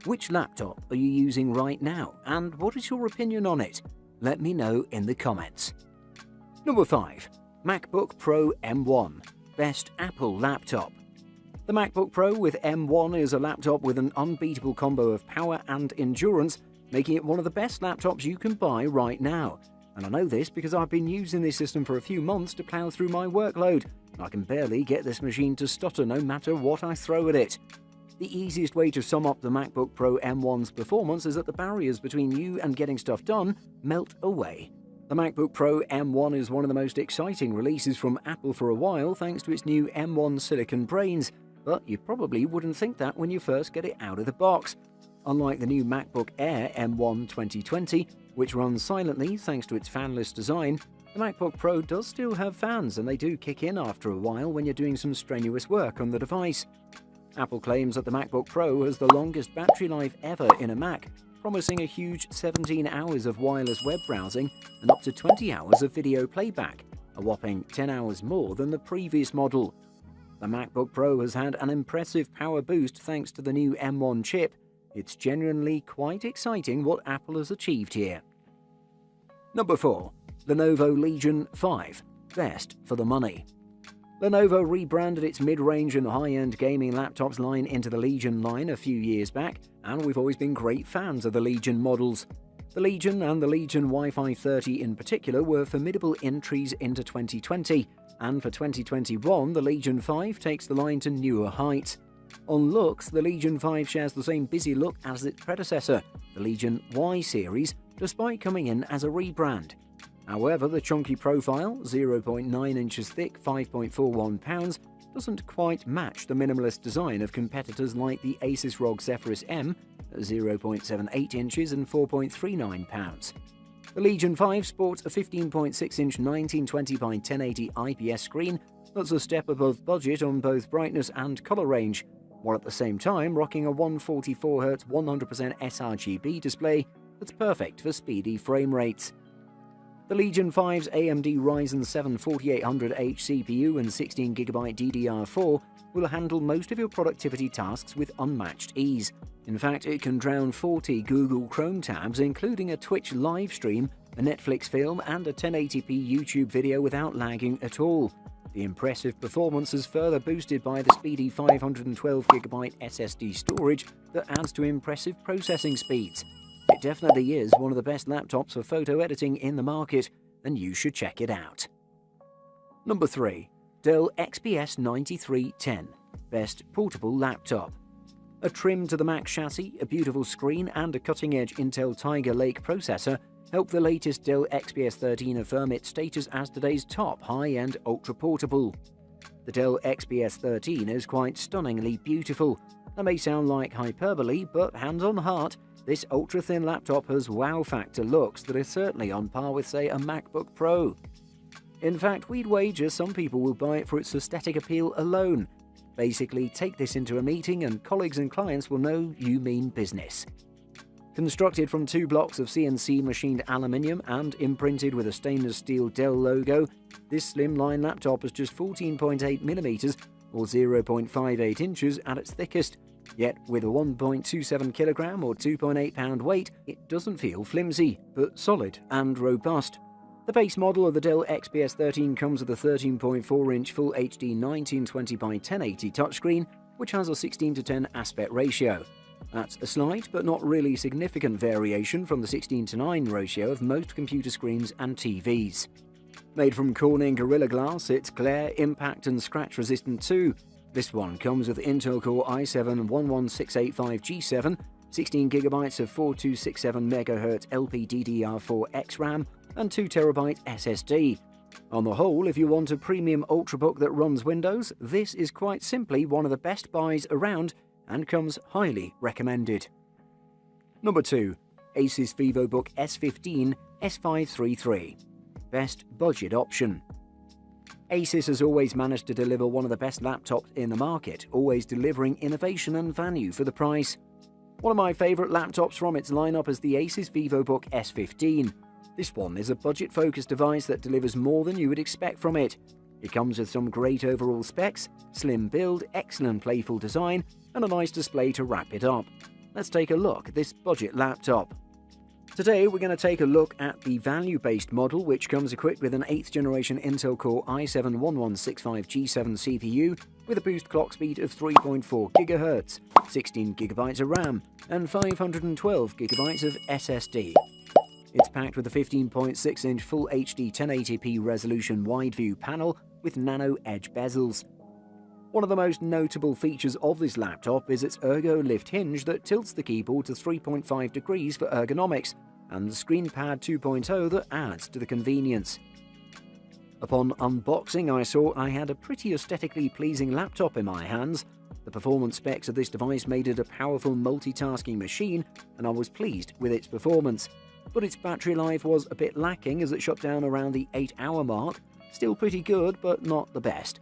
Which laptop are you using right now, and what is your opinion on it? Let me know in the comments. Number 5. MacBook Pro M1 Best Apple Laptop. The MacBook Pro with M1 is a laptop with an unbeatable combo of power and endurance, making it one of the best laptops you can buy right now. And I know this because I've been using this system for a few months to plow through my workload. I can barely get this machine to stutter no matter what I throw at it. The easiest way to sum up the MacBook Pro M1's performance is that the barriers between you and getting stuff done melt away. The MacBook Pro M1 is one of the most exciting releases from Apple for a while thanks to its new M1 silicon brains, but you probably wouldn't think that when you first get it out of the box. Unlike the new MacBook Air M1 2020, which runs silently thanks to its fanless design, the MacBook Pro does still have fans, and they do kick in after a while when you're doing some strenuous work on the device. Apple claims that the MacBook Pro has the longest battery life ever in a Mac, promising a huge 17 hours of wireless web browsing and up to 20 hours of video playback, a whopping 10 hours more than the previous model. The MacBook Pro has had an impressive power boost thanks to the new M1 chip. It's genuinely quite exciting what Apple has achieved here. Number 4. Lenovo Legion 5 Best for the Money. Lenovo rebranded its mid-range and high-end gaming laptops line into the Legion line a few years back, and we've always been great fans of the Legion models. The Legion and the Legion Wi-Fi 30 in particular were formidable entries into 2020, and for 2021 the Legion 5 takes the line to newer heights. On looks, the Legion 5 shares the same busy look as its predecessor, the Legion Y series, despite coming in as a rebrand. However, the chunky profile, 0.9 inches thick, 5.41 pounds, doesn't quite match the minimalist design of competitors like the ASUS ROG Zephyrus M, 0.78 inches and 4.39 pounds. The Legion 5 sports a 15.6-inch 1920 by 1080 IPS screen that's a step above budget on both brightness and color range, while at the same time rocking a 144Hz 100% sRGB display that's perfect for speedy frame rates. The Legion 5's AMD Ryzen 7 4800H CPU and 16GB DDR4 will handle most of your productivity tasks with unmatched ease. In fact, it can drown 40 Google Chrome tabs, including a Twitch live stream, a Netflix film, and a 1080p YouTube video without lagging at all. The impressive performance is further boosted by the speedy 512GB SSD storage that adds to impressive processing speeds. It definitely is one of the best laptops for photo editing in the market, and you should check it out. Number 3. Dell XPS 9310 Best Portable Laptop. A trim to the Mac chassis, a beautiful screen, and a cutting-edge Intel Tiger Lake processor help the latest Dell XPS 13 affirm its status as today's top high-end ultra-portable. The Dell XPS 13 is quite stunningly beautiful. That may sound like hyperbole, but hands on heart, this ultra-thin laptop has wow factor looks that are certainly on par with, say, a MacBook Pro. In fact, we'd wager some people will buy it for its aesthetic appeal alone. Basically, take this into a meeting and colleagues and clients will know you mean business. Constructed from 2 blocks of CNC machined aluminium and imprinted with a stainless steel Dell logo, this slimline laptop is just 14.8mm or 0.58 inches at its thickest. Yet, with a 1.27 kilogram or 2.8 pound weight, it doesn't feel flimsy, but solid and robust. The base model of the Dell XPS 13 comes with a 13.4-inch Full HD 1920 by 1080 touchscreen, which has a 16:10 aspect ratio. That's a slight but not really significant variation from the 16:9 ratio of most computer screens and TVs. Made from Corning Gorilla Glass, it's glare, impact and scratch resistant too. This one comes with Intel Core i7-11685G7, 16GB of 4267MHz LPDDR4X RAM, and 2TB SSD. On the whole, if you want a premium ultrabook that runs Windows, this is quite simply one of the best buys around and comes highly recommended. Number 2. ASUS VivoBook S15 S533 Best Budget Option. ASUS has always managed to deliver one of the best laptops in the market, always delivering innovation and value for the price. One of my favourite laptops from its lineup is the ASUS VivoBook S15. This one is a budget-focused device that delivers more than you would expect from it. It comes with some great overall specs, slim build, excellent playful design, and a nice display to wrap it up. let's take a look at this budget laptop. Today we're going to take a look at the value-based model, which comes equipped with an 8th generation Intel Core i7-1165G7 CPU with a boost clock speed of 3.4 GHz, 16 GB of RAM, and 512 GB of SSD. It's packed with a 15.6-inch Full HD 1080p resolution wide-view panel with nano edge bezels. One of the most notable features of this laptop is its Ergo lift hinge that tilts the keyboard to 3.5 degrees for ergonomics, and the Screen Pad 2.0 that adds to the convenience. Upon unboxing, I saw I had a pretty aesthetically pleasing laptop in my hands. The performance specs of this device made it a powerful multitasking machine, and I was pleased with its performance. But its battery life was a bit lacking as it shut down around the 8-hour mark. Still pretty good, but not the best.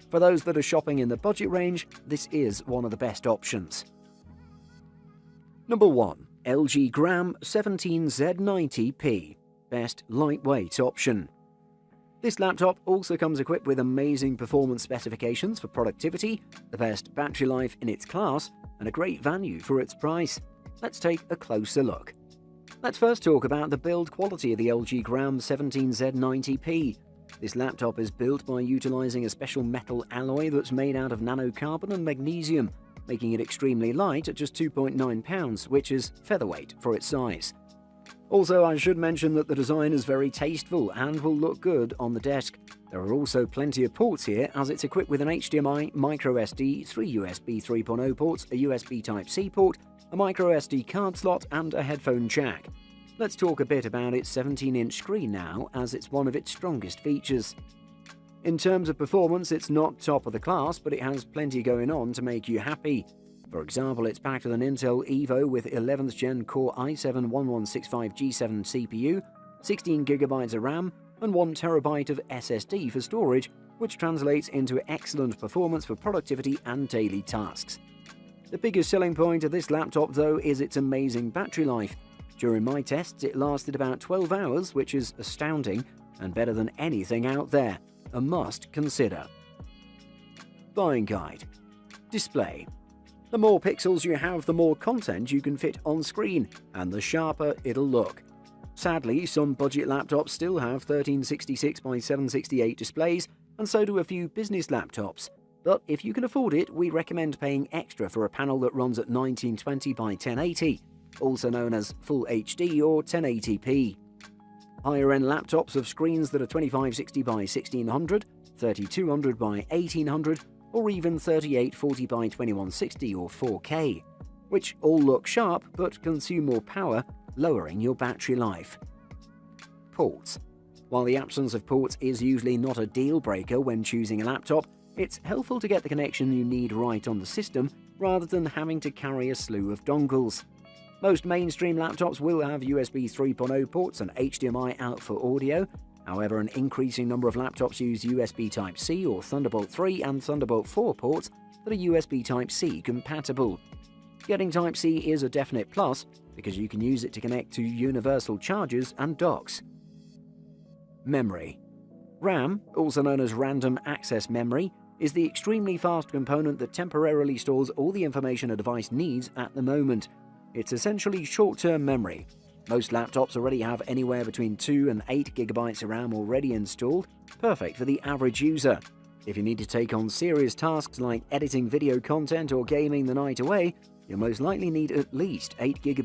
For those that are shopping in the budget range, this is one of the best options. Number 1. LG Gram 17Z90P. Best lightweight option. This laptop also comes equipped with amazing performance specifications for productivity, the best battery life in its class, and a great value for its price. Let's take a closer look. Let's first talk about the build quality of the LG Gram 17Z90P. This laptop is built by utilizing a special metal alloy that's made out of nanocarbon and magnesium, making it extremely light at just 2.9 pounds, which is featherweight for its size. Also, I should mention that the design is very tasteful and will look good on the desk. There are also plenty of ports here, as it's equipped with an HDMI, microSD, 3 USB 3.0 ports, a USB Type-C port, a microSD card slot, and a headphone jack. Let's talk a bit about its 17-inch screen now, as it's one of its strongest features. In terms of performance, it's not top of the class, but it has plenty going on to make you happy. For example, it's packed with an Intel Evo with 11th Gen Core i7-1165G7 CPU, 16 GB of RAM, and 1 TB of SSD for storage, which translates into excellent performance for productivity and daily tasks. The biggest selling point of this laptop, though, is its amazing battery life. During my tests, it lasted about 12 hours, which is astounding and better than anything out there. A must consider. Buying guide. Display. The more pixels you have, the more content you can fit on screen, and the sharper it'll look. Sadly, some budget laptops still have 1366 by 768 displays, and so do a few business laptops. But if you can afford it, we recommend paying extra for a panel that runs at 1920 by 1080, also known as Full HD or 1080p. Higher-end laptops have screens that are 2560 by 1600, 3200 by 1800, or even 3840 by 2160 or 4K, which all look sharp but consume more power, lowering your battery life. Ports. While the absence of ports is usually not a deal-breaker when choosing a laptop, it's helpful to get the connection you need right on the system rather than having to carry a slew of dongles. Most mainstream laptops will have USB 3.0 ports and HDMI out for audio. However, an increasing number of laptops use USB Type-C or Thunderbolt 3 and Thunderbolt 4 ports that are USB Type-C compatible. Getting Type-C is a definite plus because you can use it to connect to universal chargers and docks. Memory. RAM, also known as Random Access Memory, is the extremely fast component that temporarily stores all the information a device needs at the moment. It's essentially short-term memory. Most laptops already have anywhere between 2 and 8 GB of RAM already installed, perfect for the average user. If you need to take on serious tasks like editing video content or gaming the night away, you'll most likely need at least 8 GB